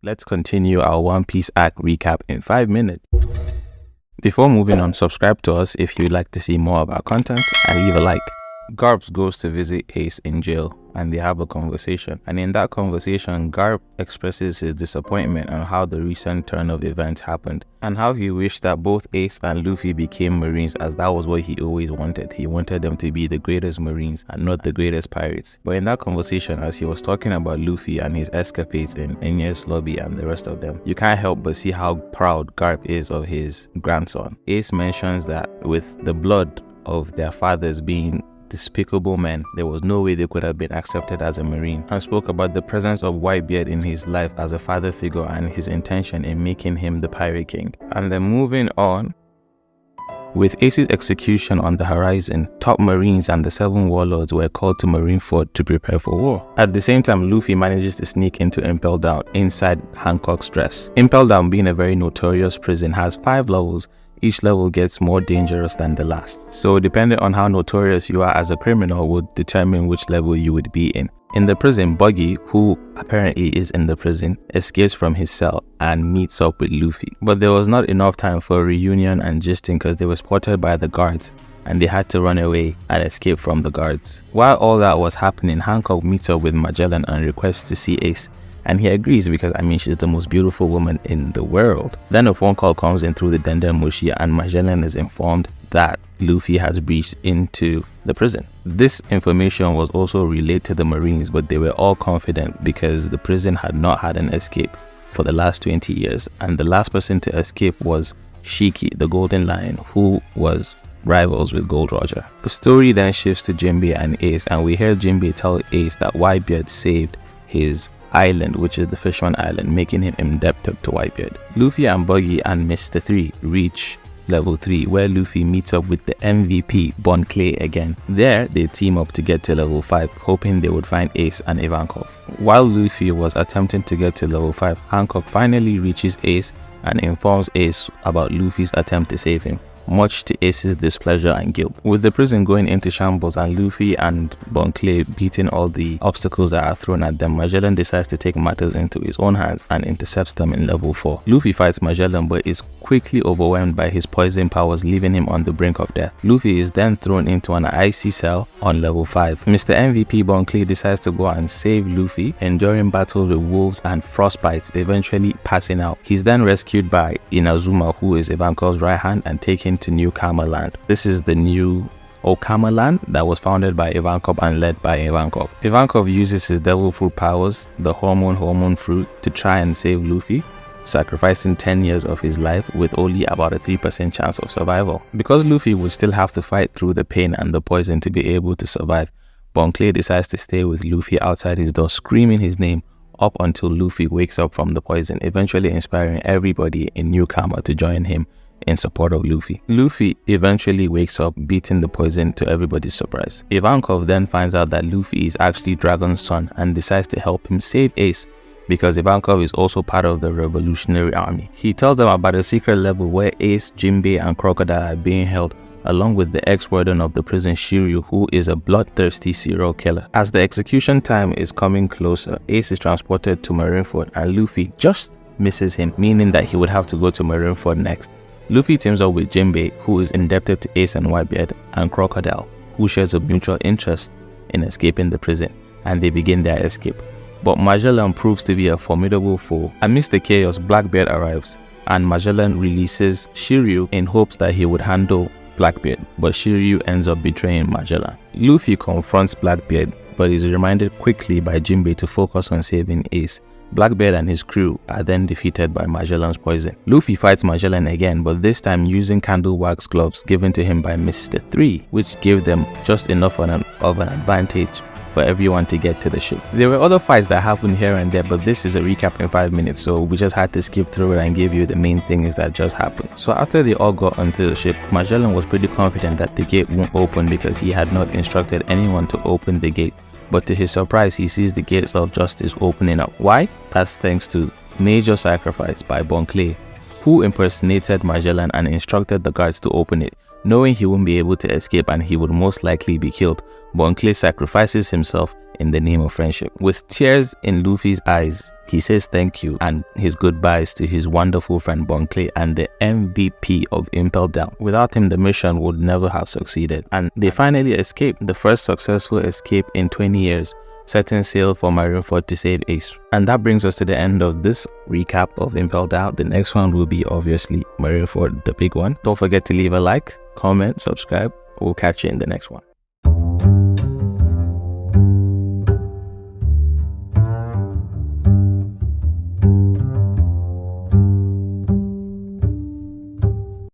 Let's continue our One Piece arc recap in 5 minutes. Before moving on, subscribe to us if you'd like to see more of our content and leave a like. Garp goes to visit Ace in jail and they have a conversation. And in that conversation, Garp expresses his disappointment on how the recent turn of events happened and how he wished that both Ace and Luffy became Marines, as that was what he always wanted. He wanted them to be the greatest Marines and not the greatest pirates. But in that conversation, as he was talking about Luffy and his escapades in Enya's lobby and the rest of them, you can't help but see how proud Garp is of his grandson. Ace mentions that with the blood of their fathers being despicable men, there was no way they could have been accepted as a Marine, and spoke about the presence of Whitebeard in his life as a father figure and his intention in making him the Pirate King. And then moving on, with Ace's execution on the horizon, top Marines and the 7 warlords were called to Marineford to prepare for war. At the same time, Luffy manages to sneak into Impel Down inside Hancock's dress. Impel Down, being a very notorious prison, has 5 levels. Each level gets more dangerous than the last. So depending on how notorious you are as a criminal would determine which level you would be in. In the prison, Buggy, who apparently is in the prison, escapes from his cell and meets up with Luffy. But there was not enough time for a reunion and gisting because they were spotted by the guards and they had to run away and escape from the guards. While all that was happening, Hancock meets up with Magellan and requests to see Ace. And he agrees because, I mean, she's the most beautiful woman in the world. Then a phone call comes in through the Denden Mushi and Magellan is informed that Luffy has breached into the prison. This information was also relayed to the Marines, but they were all confident because the prison had not had an escape for the last 20 years. And the last person to escape was Shiki, the Golden Lion, who was rivals with Gold Roger. The story then shifts to Jinbei and Ace, and we hear Jinbei tell Ace that Whitebeard saved his island, which is the Fishman Island, making him indebted to Whitebeard. Luffy and Buggy and Mr. 3 reach level 3, where Luffy meets up with the MVP, Bon Clay again. There, they team up to get to level 5, hoping they would find Ace and Ivankov. While Luffy was attempting to get to level 5, Hancock finally reaches Ace and informs Ace about Luffy's attempt to save him, much to Ace's displeasure and guilt. With the prison going into shambles and Luffy and Bon Clay beating all the obstacles that are thrown at them, Magellan decides to take matters into his own hands and intercepts them in level 4. Luffy fights Magellan but is quickly overwhelmed by his poison powers, leaving him on the brink of death. Luffy is then thrown into an icy cell on level 5. Mr. MVP Bon Clay decides to go and save Luffy, enduring battles with wolves and frostbites, eventually passing out. He's then rescued by Inazuma, who is Ivankov's right hand, and taken to New Kama Land. This is the new Okama Land that was founded by Ivankov and led by Ivankov. Ivankov uses his devil fruit powers, the hormone fruit, to try and save Luffy, sacrificing 10 years of his life with only about a 3% chance of survival. Because Luffy would still have to fight through the pain and the poison to be able to survive, Bon Clay decides to stay with Luffy outside his door, screaming his name up until Luffy wakes up from the poison, eventually inspiring everybody in New Kama to join him in support of Luffy. Luffy eventually wakes up, beating the poison to everybody's surprise. Ivankov then finds out that Luffy is actually Dragon's son and decides to help him save Ace, because Ivankov is also part of the Revolutionary Army. He tells them about a secret level where Ace, Jinbei, and Crocodile are being held, along with the ex-warden of the prison, Shiryu, who is a bloodthirsty serial killer. As the execution time is coming closer, Ace is transported to Marineford and Luffy just misses him, meaning that he would have to go to Marineford next. Luffy teams up with Jinbei, who is indebted to Ace and Whitebeard, and Crocodile, who shares a mutual interest in escaping the prison, and they begin their escape. But Magellan proves to be a formidable foe. Amidst the chaos, Blackbeard arrives, and Magellan releases Shiryu in hopes that he would handle Blackbeard, but Shiryu ends up betraying Magellan. Luffy confronts Blackbeard, but is reminded quickly by Jinbei to focus on saving Ace. Blackbeard and his crew are then defeated by Magellan's poison. Luffy fights Magellan again, but this time using candle wax gloves given to him by Mr. 3, which gave them just enough of an advantage for everyone to get to the ship. There were other fights that happened here and there, but this is a recap in 5 minutes, so we just had to skip through it and give you the main things that just happened. So after they all got onto the ship, Magellan was pretty confident that the gate won't open because he had not instructed anyone to open the gate. But to his surprise, he sees the gates of justice opening up. Why? That's thanks to major sacrifice by Bon Clay, who impersonated Magellan and instructed the guards to open it, knowing he wouldn't be able to escape and he would most likely be killed. Bon Clay sacrifices himself in the name of friendship. With tears in Luffy's eyes, he says thank you and his goodbyes to his wonderful friend Bon Clay and the MVP of Impel Down. Without him, the mission would never have succeeded. And they finally escape, the first successful escape in 20 years, setting sail for Marineford to save Ace. And that brings us to the end of this recap of Impel Down. The next one will be obviously Marineford, the big one. Don't forget to leave a like, comment, subscribe. We'll catch you in the next one.